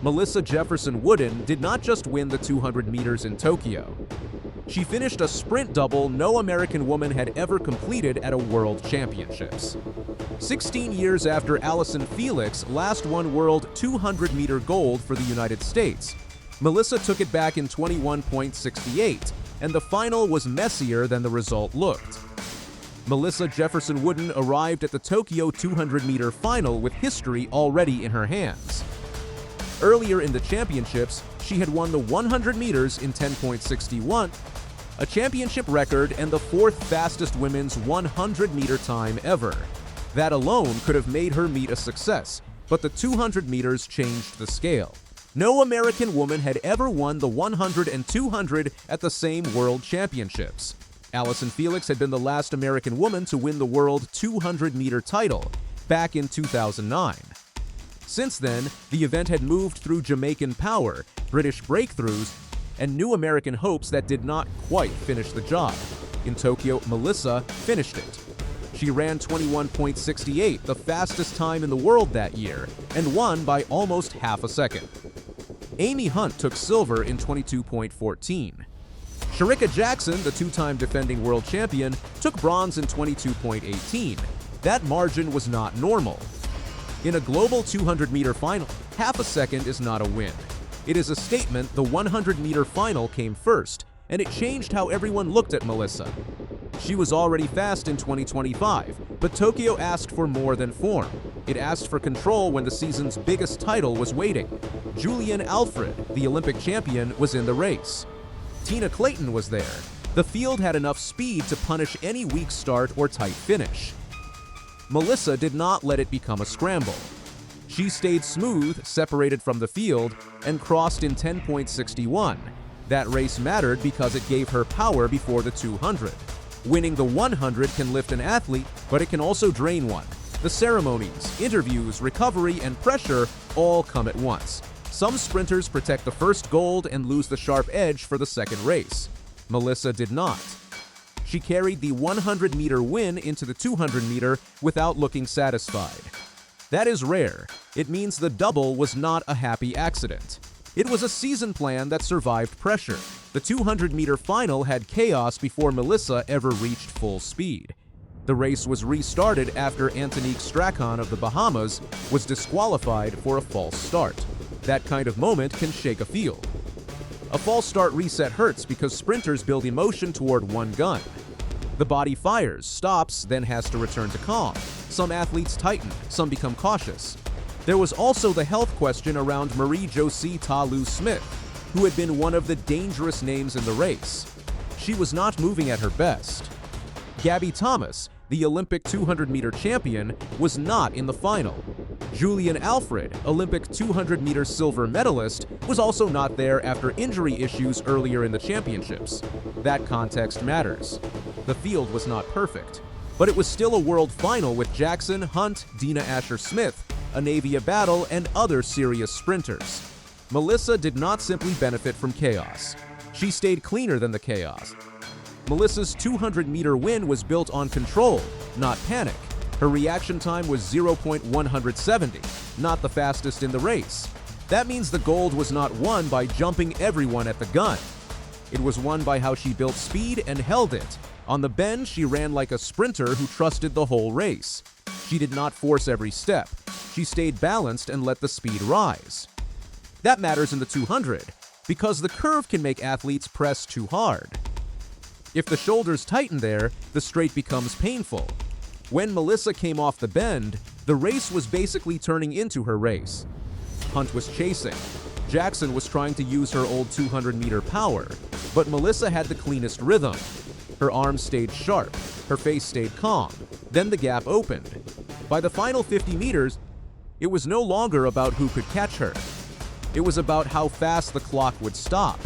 Melissa Jefferson Wooden did not just win the 200 meters in Tokyo. She finished a sprint double no American woman had ever completed at a World Championships. 16 years after Allyson Felix last won World 200-meter gold for the United States, Melissa took it back in 21.68, and the final was messier than the result looked. Melissa Jefferson Wooden arrived at the Tokyo 200-meter final with history already in her hands. Earlier in the championships, she had won the 100 meters in 10.61, a championship record and the fourth fastest women's 100-meter time ever. That alone could have made her meet a success, but the 200 meters changed the scale. No American woman had ever won the 100 and 200 at the same World Championships. Allyson Felix had been the last American woman to win the World 200-meter title, back in 2009. Since then, the event had moved through Jamaican power, British breakthroughs, and new American hopes that did not quite finish the job. In Tokyo, Melissa finished it. She ran 21.68, the fastest time in the world that year, and won by almost half a second. Amy Hunt took silver in 22.14. Shericka Jackson, the two-time defending world champion, took bronze in 22.18. That margin was not normal. In a global 200-meter final, half a second is not a win. It is a statement the 100-meter final came first, and it changed how everyone looked at Melissa. She was already fast in 2025, but Tokyo asked for more than form. It asked for control when the season's biggest title was waiting. Julien Alfred, the Olympic champion, was in the race. Tina Clayton was there. The field had enough speed to punish any weak start or tight finish. Melissa did not let it become a scramble. She stayed smooth, separated from the field, and crossed in 10.61. That race mattered because it gave her power before the 200. Winning the 100 can lift an athlete, but it can also drain one. The ceremonies, interviews, recovery, and pressure all come at once. Some sprinters protect the first gold and lose the sharp edge for the second race. Melissa did not. She carried the 100-meter win into the 200-meter without looking satisfied. That is rare. It means the double was not a happy accident. It was a season plan that survived pressure. The 200-meter final had chaos before Melissa ever reached full speed. The race was restarted after Antonique Strachan of the Bahamas was disqualified for a false start. That kind of moment can shake a field. A false start reset hurts because sprinters build emotion toward one gun. The body fires, stops, then has to return to calm. Some athletes tighten, some become cautious. There was also the health question around Marie-Josie Ta-Lu Smith, who had been one of the dangerous names in the race. She was not moving at her best. Gabby Thomas, the Olympic 200-meter champion, was not in the final. Julien Alfred, Olympic 200-meter silver medalist, was also not there after injury issues earlier in the championships. That context matters. The field was not perfect, but it was still a world final with Jackson, Hunt, Dina Asher-Smith, Anavia Battle, and other serious sprinters. Melissa did not simply benefit from chaos. She stayed cleaner than the chaos. Melissa's 200-meter win was built on control, not panic. Her reaction time was 0.170, not the fastest in the race. That means the gold was not won by jumping everyone at the gun. It was won by how she built speed and held it. On the bend, she ran like a sprinter who trusted the whole race. She did not force every step. She stayed balanced and let the speed rise. That matters in the 200, because the curve can make athletes press too hard. If the shoulders tighten there, the straight becomes painful. When Melissa came off the bend, the race was basically turning into her race. Hunt was chasing. Jackson was trying to use her old 200-meter power, but Melissa had the cleanest rhythm. Her arms stayed sharp, her face stayed calm, then the gap opened. By the final 50 meters, it was no longer about who could catch her. It was about how fast the clock would stop.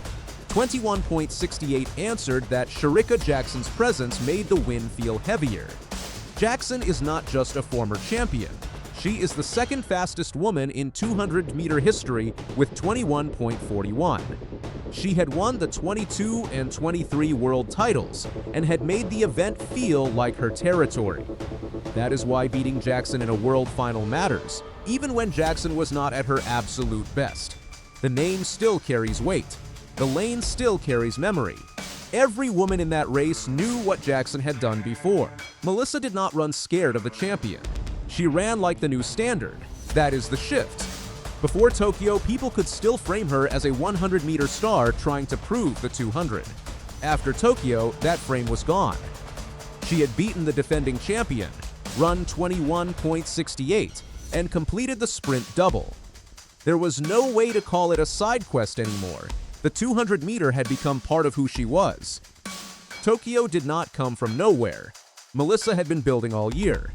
21.68 answered that Shericka Jackson's presence made the win feel heavier. Jackson is not just a former champion. She is the second fastest woman in 200-meter history with 21.41. She had won the 22 and 23 world titles and had made the event feel like her territory. That is why beating Jackson in a world final matters, even when Jackson was not at her absolute best. The name still carries weight. The lane still carries memory. Every woman in that race knew what Jackson had done before. Melissa did not run scared of the champion. She ran like the new standard. That is the shift. Before Tokyo, people could still frame her as a 100-meter star trying to prove the 200. After Tokyo, that frame was gone. She had beaten the defending champion, run 21.68, and completed the sprint double. There was no way to call it a side quest anymore. The 200-meter had become part of who she was. Tokyo did not come from nowhere. Melissa had been building all year.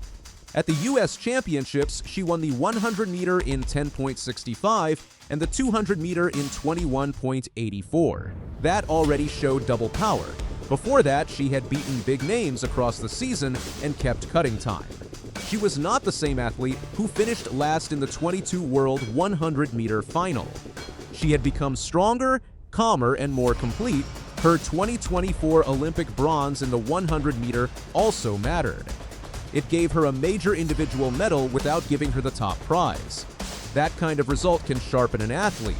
At the U.S. Championships, she won the 100-meter in 10.65 and the 200-meter in 21.84. That already showed double power. Before that, she had beaten big names across the season and kept cutting time. She was not the same athlete who finished last in the 22 World 100-meter final. She had become stronger, calmer, and more complete. Her 2024 Olympic bronze in the 100-meter also mattered. It gave her a major individual medal without giving her the top prize. That kind of result can sharpen an athlete.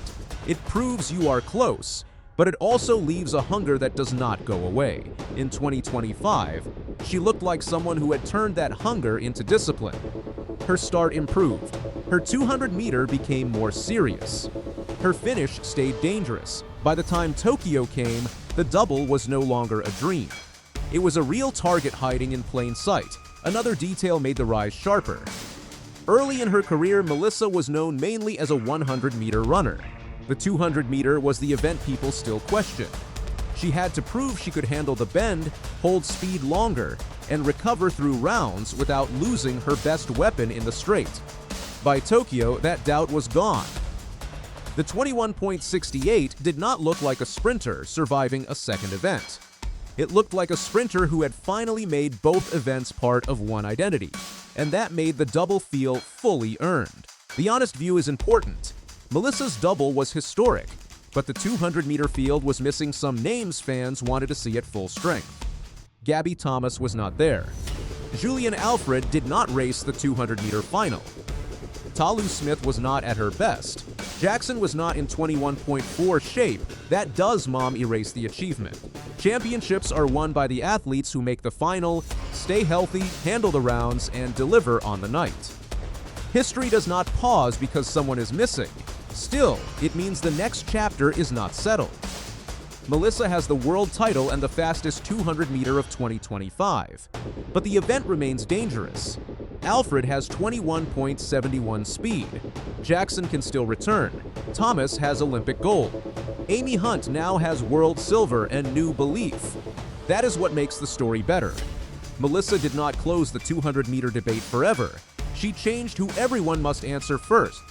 It proves you are close, but it also leaves a hunger that does not go away. In 2025, she looked like someone who had turned that hunger into discipline. Her start improved. Her 200-meter became more serious. Her finish stayed dangerous. By the time Tokyo came, the double was no longer a dream. It was a real target hiding in plain sight. Another detail made the rise sharper. Early in her career, Melissa was known mainly as a 100-meter runner. The 200-meter was the event people still questioned. She had to prove she could handle the bend, hold speed longer, and recover through rounds without losing her best weapon in the straight. By Tokyo, that doubt was gone. The 21.68 did not look like a sprinter surviving a second event. It looked like a sprinter who had finally made both events part of one identity, and that made the double feel fully earned. The honest view is important. Melissa's double was historic, but the 200-meter field was missing some names fans wanted to see at full strength. Gabby Thomas was not there. Julien Alfred did not race the 200-meter final. Talu Smith was not at her best. Jackson was not in 21.4 shape. That does erase the achievement. Championships are won by the athletes who make the final, stay healthy, handle the rounds, and deliver on the night. History does not pause because someone is missing. Still, it means the next chapter is not settled. Melissa has the world title and the fastest 200-meter of 2025, but the event remains dangerous. Alfred has 21.71 speed. Jackson can still return. Thomas has Olympic gold. Amy Hunt now has world silver and new belief. That is what makes the story better. Melissa did not close the 200-meter debate forever. She changed who everyone must answer first.